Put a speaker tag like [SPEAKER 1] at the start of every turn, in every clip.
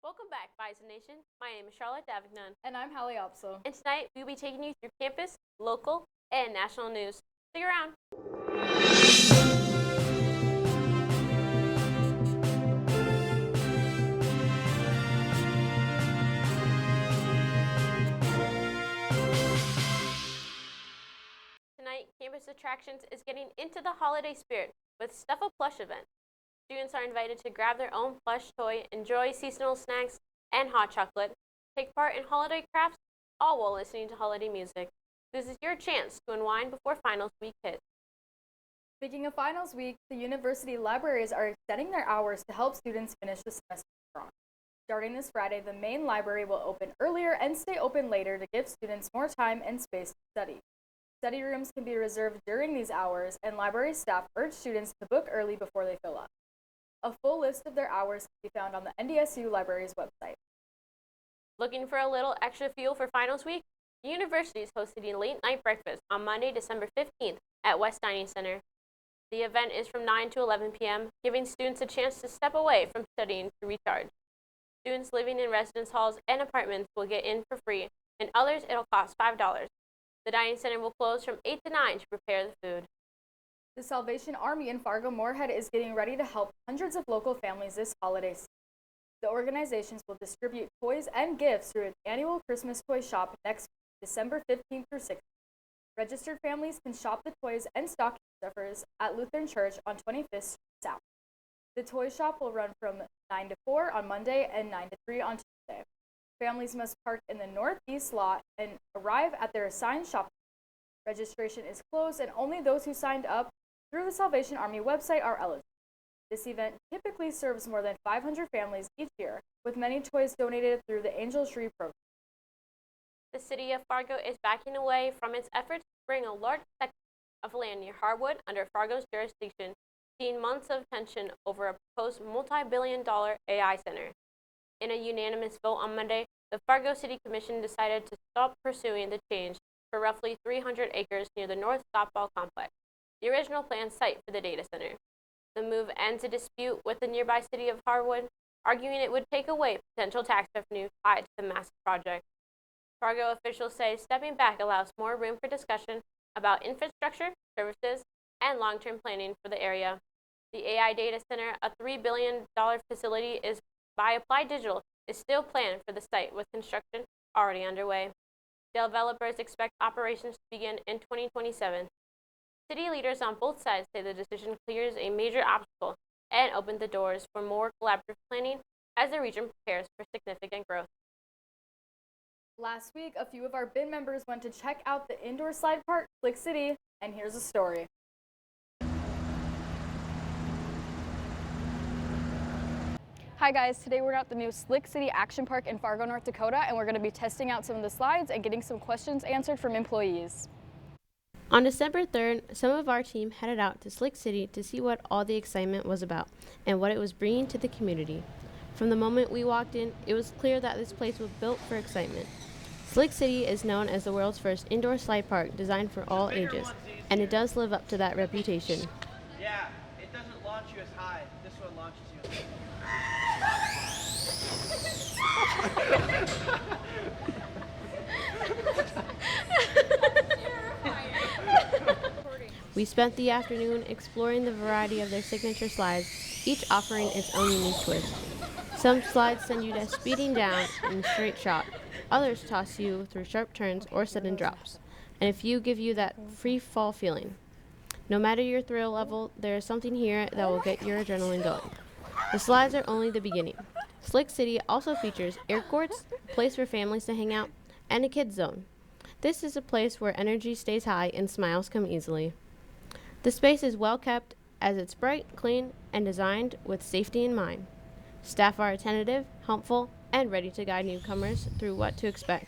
[SPEAKER 1] Welcome back, Bison Nation. My name is Charlotte Davignon.
[SPEAKER 2] And I'm Halee.
[SPEAKER 1] And tonight, we'll be taking you through campus, local, and national news. Stick around. Tonight, Campus Attractions is getting into the holiday spirit with Stuff a Plush event. Students are invited to grab their own plush toy, enjoy seasonal snacks and hot chocolate, take part in holiday crafts, all while listening to holiday music. This is your chance to unwind before finals week hits.
[SPEAKER 2] Speaking of finals week, the university libraries are extending their hours to help students finish the semester strong. Starting this Friday, the main library will open earlier and stay open later to give students more time and space to study. Study rooms can be reserved during these hours, and library staff urge students to book early before they fill up. A full list of their hours can be found on the NDSU Library's website.
[SPEAKER 1] Looking for a little extra fuel for finals week? The university is hosting a late night breakfast on Monday, December 15th at West Dining Center. The event is from 9 to 11 p.m., giving students a chance to step away from studying to recharge. Students living in residence halls and apartments will get in for free, and others it'll cost $5. The dining center will close from 8 to 9 to prepare the food.
[SPEAKER 2] The Salvation Army in Fargo-Moorhead is getting ready to help hundreds of local families this holiday season. The organizations will distribute toys and gifts through its annual Christmas toy shop next week, December 15th through 16th. Registered families can shop the toys and stocking stuffers at Lutheran Church on 25th Street South. The toy shop will run from 9 to 4 on Monday and 9 to 3 on Tuesday. Families must park in the northeast lot and arrive at their assigned shopping. Registration is closed, and only those who signed up through the Salvation Army website are eligible. This event typically serves more than 500 families each year, with many toys donated through the Angel Tree program.
[SPEAKER 1] The city of Fargo is backing away from its efforts to bring a large section of land near Harwood under Fargo's jurisdiction, seeing months of tension over a proposed multi-billion-dollar AI center. In a unanimous vote on Monday, the Fargo City Commission decided to stop pursuing the change for roughly 300 acres near the North Softball Complex, the original planned site for the data center. The move ends a dispute with the nearby city of Harwood, arguing it would take away potential tax revenue tied to the massive project. Fargo officials say stepping back allows more room for discussion about infrastructure, services, and long-term planning for the area. The AI data center, a $3 billion facility by Applied Digital, is still planned for the site with construction already underway. Developers expect operations to begin in 2027. City leaders on both sides say the decision clears a major obstacle and opens the doors for more collaborative planning as the region prepares for significant growth.
[SPEAKER 2] Last week, a few of our BIN members went to check out the indoor slide park, Slick City, and here's a story. Hi guys, today we're at the new Slick City Action Park in Fargo, North Dakota, and we're going to be testing out some of the slides and getting some questions answered from employees.
[SPEAKER 1] On December 3rd, some of our team headed out to Slick City to see what all the excitement was about and what it was bringing to the community. From the moment we walked in, it was clear that this place was built for excitement. Slick City is known as the world's first indoor slide park designed for all ages, and it does live up to that reputation.
[SPEAKER 3] Yeah, it doesn't launch you as high. This one launches you.
[SPEAKER 1] We spent the afternoon exploring the variety of their signature slides, each offering its own unique twist. Some slides send you speeding down in a straight shot, others toss you through sharp turns or sudden drops, and a few give you that free fall feeling. No matter your thrill level, there is something here that will get your adrenaline going. The slides are only the beginning. Slick City also features air courts, a place for families to hang out, and a kids zone. This is a place where energy stays high and smiles come easily. The space is well kept as it's bright, clean, and designed with safety in mind. Staff are attentive, helpful, and ready to guide newcomers through what to expect.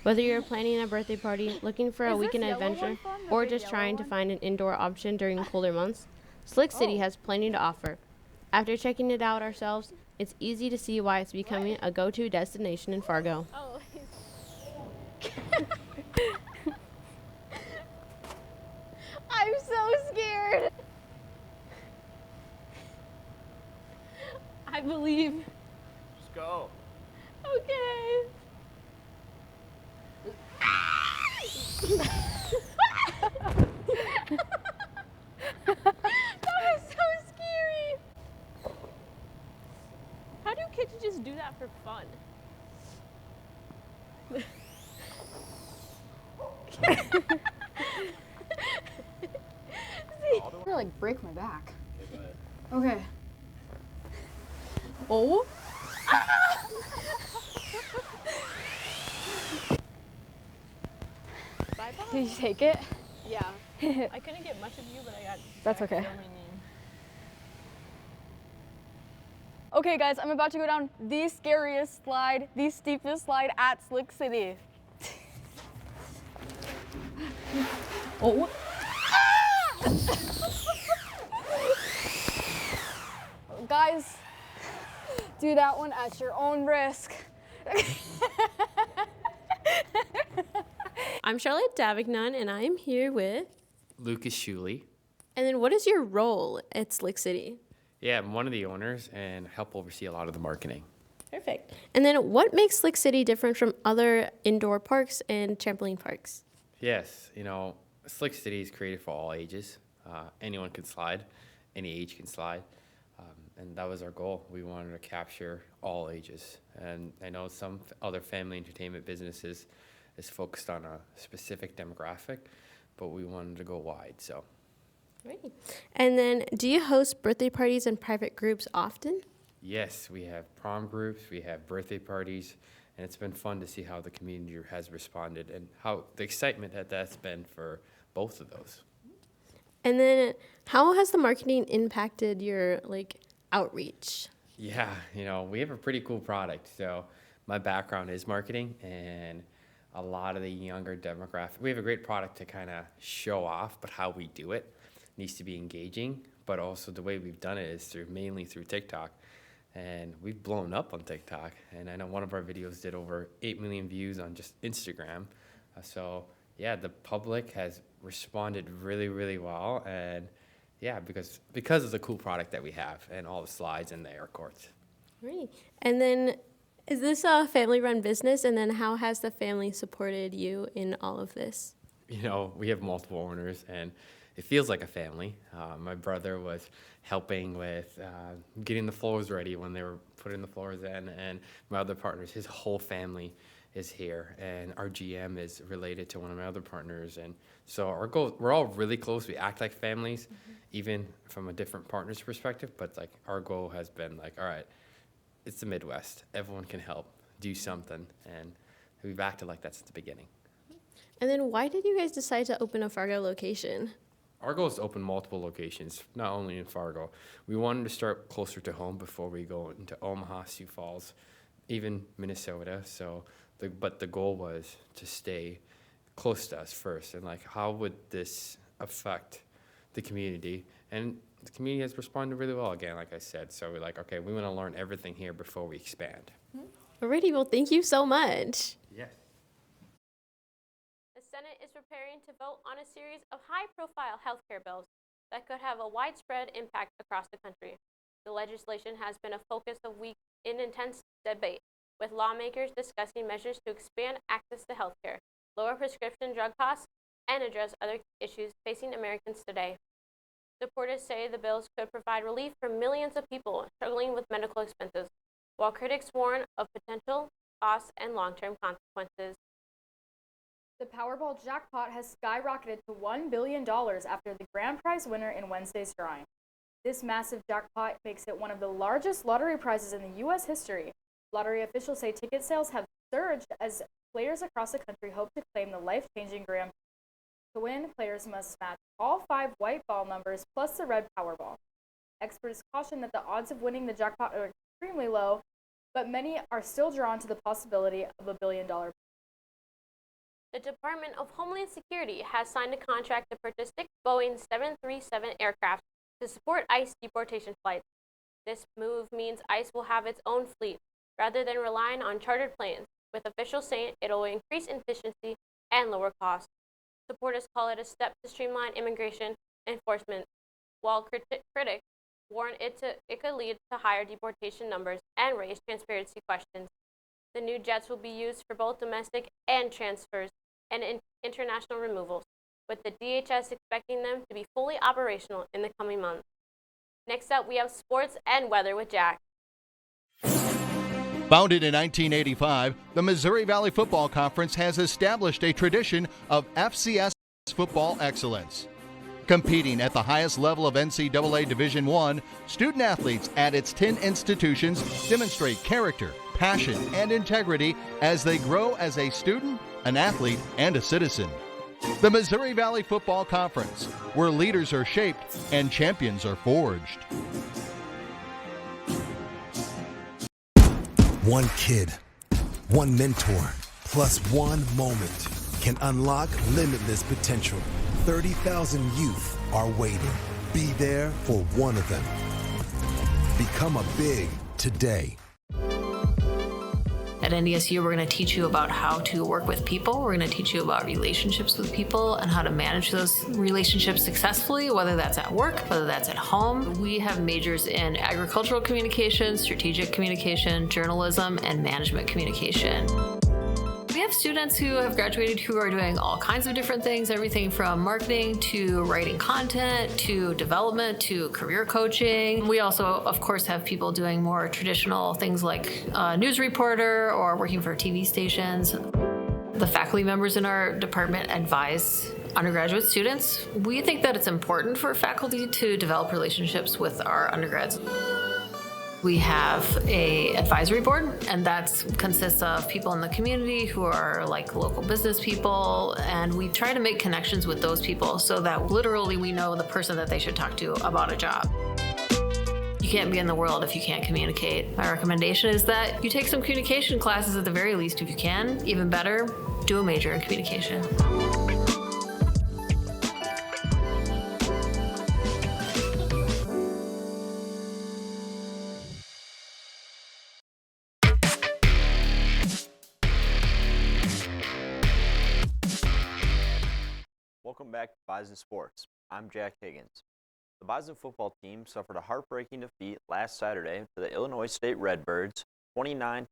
[SPEAKER 1] Whether you're planning a birthday party, looking for a weekend adventure, or just trying to find an indoor option during colder months, Slick City has plenty to offer. After checking it out ourselves, it's easy to see why it's becoming a go-to destination in Fargo.
[SPEAKER 2] I'm so scared.
[SPEAKER 1] I believe.
[SPEAKER 3] go.
[SPEAKER 1] Okay. That was so scary. How do kids just do that for fun?
[SPEAKER 2] I'm gonna like break my back.
[SPEAKER 3] Okay, go ahead.
[SPEAKER 2] Okay. Oh.
[SPEAKER 1] Bye-bye.
[SPEAKER 2] Did you take it?
[SPEAKER 1] Yeah. I couldn't get much of you, but I got.
[SPEAKER 2] That's
[SPEAKER 1] I could
[SPEAKER 2] okay.
[SPEAKER 1] feel my name.
[SPEAKER 2] Okay, guys, I'm about to go down the scariest slide, the steepest slide at Slick City. Oh. Guys, do that one at your own risk.
[SPEAKER 1] I'm Charlotte Davignon, and I'm here with.
[SPEAKER 4] Lucas Shuley.
[SPEAKER 1] And then, what is your role at Slick City?
[SPEAKER 4] Yeah, I'm one of the owners and help oversee a lot of the marketing.
[SPEAKER 1] Perfect. And then, what makes Slick City different from other indoor parks and trampoline parks?
[SPEAKER 4] Yes, Slick City is created for all ages. Anyone can slide, any age can slide. And that was our goal. We wanted to capture all ages. And I know some other family entertainment businesses is focused on a specific demographic, but we wanted to go wide, so.
[SPEAKER 1] Great. And then, do you host birthday parties and private groups often?
[SPEAKER 4] Yes, we have prom groups, we have birthday parties, and it's been fun to see how the community has responded and how the excitement that's been for both of those.
[SPEAKER 1] And then, how has the marketing impacted your outreach?
[SPEAKER 4] Yeah, we have a pretty cool product. So my background is marketing, and a lot of the younger demographic, we have a great product to kind of show off, but how we do it needs to be engaging. But also the way we've done it is mainly through TikTok. And we've blown up on TikTok. And I know one of our videos did over 8 million views on just Instagram. So yeah, the public has responded really, really well. And yeah, because of the cool product that we have and all the slides and the air courts.
[SPEAKER 1] Great. And then, is this a family-run business? And then, how has the family supported you in all of this?
[SPEAKER 4] We have multiple owners, and it feels like a family. My brother was helping with getting the floors ready when they were putting the floors in, and my other partners, his whole family is here, and our GM is related to one of my other partners, and so our goal, we're all really close. We act like families, even from a different partner's perspective, but our goal has been all right, it's the Midwest. Everyone can help, do something, and we've acted like that since the beginning.
[SPEAKER 1] And then, why did you guys decide to open a Fargo location?
[SPEAKER 4] Our goal is to open multiple locations, not only in Fargo. We wanted to start closer to home before we go into Omaha, Sioux Falls, even Minnesota. But the goal was to stay close to us first, and how would this affect the community? And the community has responded really well, again, like I said. So we're okay, we want to learn everything here before we expand.
[SPEAKER 1] Alrighty, well, thank you so much.
[SPEAKER 4] Yes.
[SPEAKER 1] The Senate is preparing to vote on a series of high-profile healthcare bills that could have a widespread impact across the country. The legislation has been a focus of weeks in intense debate, with lawmakers discussing measures to expand access to healthcare, lower prescription drug costs, and address other issues facing Americans today. Supporters say the bills could provide relief for millions of people struggling with medical expenses, while critics warn of potential costs and long-term consequences.
[SPEAKER 2] The Powerball jackpot has skyrocketed to $1 billion after the grand prize winner in Wednesday's drawing. This massive jackpot makes it one of the largest lottery prizes in the U.S. history. Lottery officials say ticket sales have surged as players across the country hope to claim the life-changing grand prize. To win, players must match all 5 white ball numbers plus the red Powerball. Experts caution that the odds of winning the jackpot are extremely low, but many are still drawn to the possibility of a $1 billion prize.
[SPEAKER 1] The Department of Homeland Security has signed a contract to purchase 6 Boeing 737 aircraft to support ICE deportation flights. This move means ICE will have its own fleet, rather than relying on chartered planes, with officials saying it will increase efficiency and lower costs. Supporters call it a step to streamline immigration enforcement, while critics warn it could lead to higher deportation numbers and raise transparency questions. The new jets will be used for both domestic and transfers and international removals, with the DHS expecting them to be fully operational in the coming months. Next up, we have sports and weather with Jack.
[SPEAKER 5] Founded in 1985, the Missouri Valley Football Conference has established a tradition of FCS football excellence. Competing at the highest level of NCAA Division I, student athletes at its 10 institutions demonstrate character, passion, and integrity as they grow as a student, an athlete, and a citizen. The Missouri Valley Football Conference, where leaders are shaped and champions are forged.
[SPEAKER 6] One kid, one mentor, plus one moment can unlock limitless potential. 30,000 youth are waiting. Be there for one of them. Become a big today.
[SPEAKER 7] At NDSU, we're going to teach you about how to work with people. We're going to teach you about relationships with people and how to manage those relationships successfully, whether that's at work, whether that's at home. We have majors in agricultural communication, strategic communication, journalism, and management communication. We have students who have graduated who are doing all kinds of different things, everything from marketing to writing content to development to career coaching. We also, of course, have people doing more traditional things like a news reporter or working for TV stations. The faculty members in our department advise undergraduate students. We think that it's important for faculty to develop relationships with our undergrads. We have an advisory board, and that consists of people in the community who are like local business people, and we try to make connections with those people so that literally we know the person that they should talk to about a job. You can't be in the world if you can't communicate. My recommendation is that you take some communication classes at the very least if you can. Even better, do a major in communication.
[SPEAKER 8] Welcome back to Bison Sports. I'm Jack Higgins. The Bison football team suffered a heartbreaking defeat last Saturday to the Illinois State Redbirds, 29-28.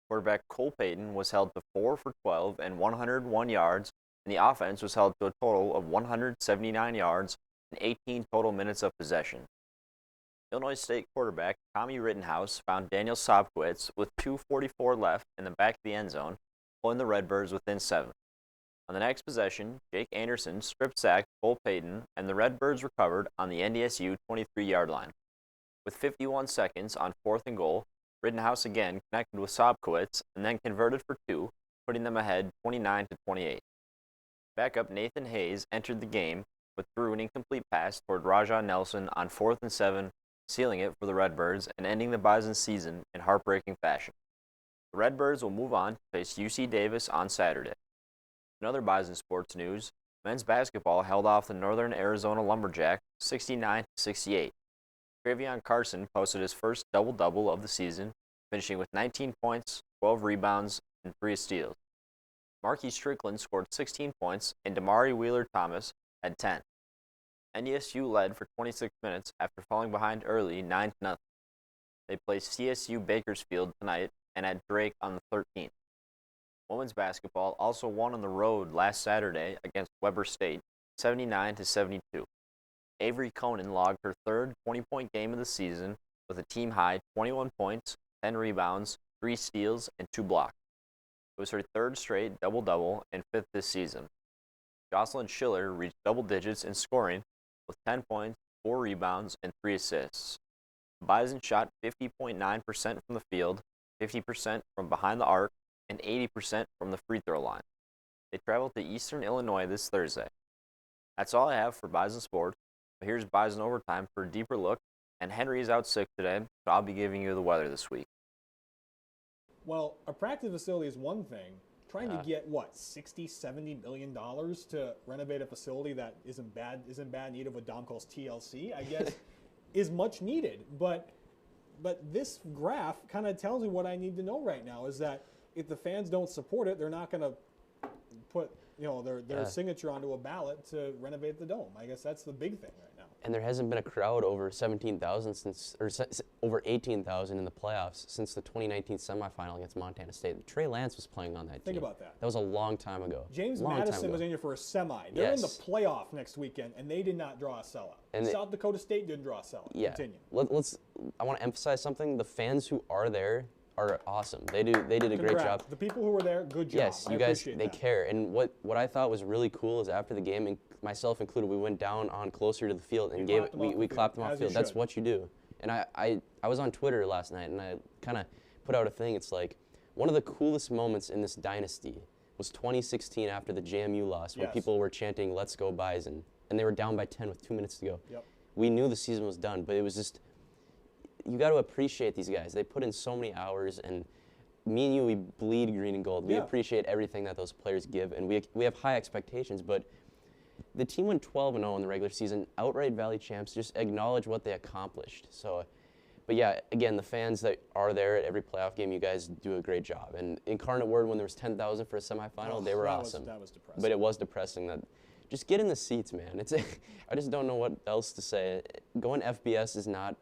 [SPEAKER 8] Quarterback Cole Payton was held to 4 for 12 and 101 yards, and the offense was held to a total of 179 yards and 18 total minutes of possession. Illinois State quarterback Tommy Rittenhouse found Daniel Sobkowitz with 2:44 left in the back of the end zone, pulling the Redbirds within 7. On the next possession, Jake Anderson strip-sacked Cole Payton, and the Redbirds recovered on the NDSU 23-yard line. With 51 seconds on 4th and goal, Rittenhouse again connected with Sobkowitz and then converted for 2, putting them ahead 29-28. Backup Nathan Hayes entered the game, but threw an incomplete pass toward Rajah Nelson on 4th and 7, sealing it for the Redbirds and ending the Bison's season in heartbreaking fashion. The Redbirds will move on to face UC Davis on Saturday. In other Bison sports news, men's basketball held off the Northern Arizona Lumberjacks 69-68. Travion Carson posted his first double-double of the season, finishing with 19 points, 12 rebounds, and 3 steals. Marquis Strickland scored 16 points, and Damari Wheeler-Thomas had 10. NDSU led for 26 minutes after falling behind early 9-0. They play CSU Bakersfield tonight and at Drake on the 13th. Women's basketball also won on the road last Saturday against Weber State, 79-72. Avery Conan logged her third 20-point game of the season with a team-high 21 points, 10 rebounds, 3 steals, and 2 blocks. It was her third straight double-double and 5th this season. Jocelyn Schiller reached double digits in scoring with 10 points, 4 rebounds, and 3 assists. The Bison shot 50.9% from the field, 50% from behind the arc, and 80% from the free throw line. They travel to Eastern Illinois this Thursday. That's all I have for Bison Sports. But here's Bison Overtime for a deeper look, and Henry is out sick today, so I'll be giving you the weather this week.
[SPEAKER 9] Well, a practice facility is one thing. Trying to get, $60-70 million to renovate a facility that is in bad need of what Dom calls TLC, I guess, is much needed. But this graph kind of tells me what I need to know right now, is that if the fans don't support it, they're not going to put their signature onto a ballot to renovate the dome. I guess that's the big thing right now.
[SPEAKER 10] and there hasn't been a crowd over 17,000 over 18,000 in the playoffs since the 2019 semifinal against Montana State. Trey Lance was playing on that team.
[SPEAKER 9] Think about that.
[SPEAKER 10] That was a long time ago.
[SPEAKER 9] James Madison was in here for a semi. They're in the playoff next weekend, and they did not draw a sellout. And South Dakota State didn't draw a sellout.
[SPEAKER 10] Yeah.
[SPEAKER 9] Continue.
[SPEAKER 10] I want to emphasize something. The fans who are there are awesome. They did a great job.
[SPEAKER 9] The people who were there, good job.
[SPEAKER 10] Yes, you guys, they care. And what I thought was really cool is after the game, and myself included, we went down on closer to the field and we clapped them off the field. That's what you do. And I was on Twitter last night, and I kind of put out a thing. It's like one of the coolest moments in this dynasty was 2016 after the JMU loss, where people were chanting "Let's go Bison," and they were down by 10 with 2 minutes to go.
[SPEAKER 9] Yep.
[SPEAKER 10] We knew the season was done, but it was just, you got to appreciate these guys. They put in so many hours, and me and you, we bleed green and gold. We appreciate everything that those players give, and we have high expectations, but the team went 12-0 in the regular season, outright Valley champs. Just acknowledge what they accomplished. So, but yeah, again, the fans that are there at every playoff game, you guys do a great job. And Incarnate Word, when there was 10,000 for a semifinal, they were awesome.
[SPEAKER 9] That was depressing.
[SPEAKER 10] But it was depressing. That just get in the seats, man. I just don't know what else to say. Going FBS is not.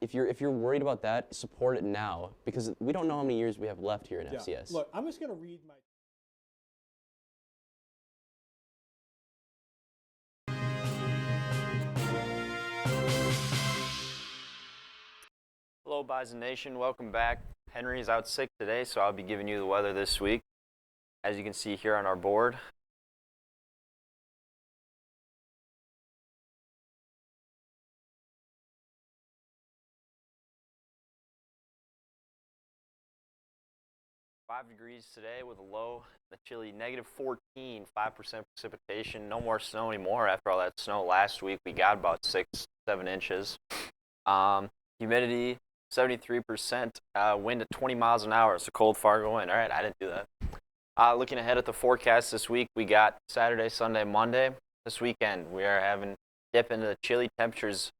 [SPEAKER 10] If you're worried about that, support it now, because we don't know how many years we have left here in FCS.
[SPEAKER 9] Look, I'm just gonna read my.
[SPEAKER 8] Hello, Bison Nation. Welcome back. Henry's out sick today, so I'll be giving you the weather this week. As you can see here on our board. -5 degrees today with a low, the chilly -14, 5% precipitation. No more snow anymore after all that snow last week. We got about 6-7 inches. Humidity 73%, wind at 20 miles an hour. It's a cold Fargo wind. All right, I didn't do that. Looking ahead at the forecast this week, we got Saturday, Sunday, Monday. This weekend, we are having dip into the chilly temperatures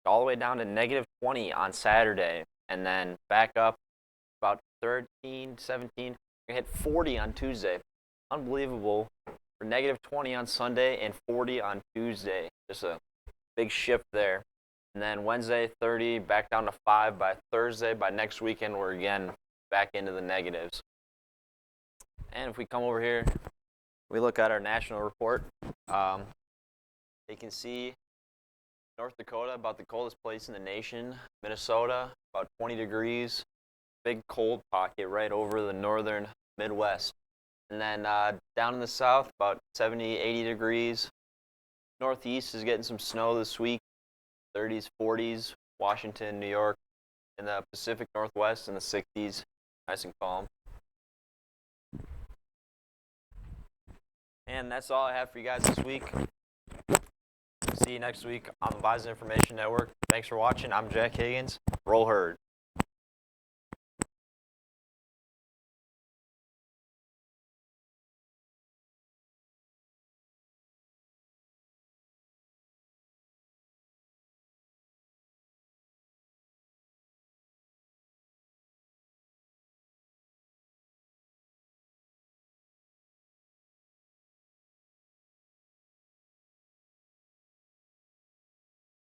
[SPEAKER 8] all the way down to -20 on Saturday, and then back up about 13, 17. We're going to hit 40 on Tuesday. Unbelievable. For -20 on Sunday and 40 on Tuesday. Just a big shift there. And then Wednesday, 30, back down to 5 by Thursday. By next weekend, we're again back into the negatives. And if we come over here, we look at our national report. You can see North Dakota, about the coldest place in the nation. Minnesota, about 20 degrees. Big cold pocket right over the northern Midwest. And then down in the south, about 70, 80 degrees. Northeast is getting some snow this week. 30s, 40s, Washington, New York, in the Pacific Northwest in the 60s, nice and calm. And that's all I have for you guys this week. See you next week on the Bison Information Network. Thanks for watching. I'm Jack Higgins. Roll Herd.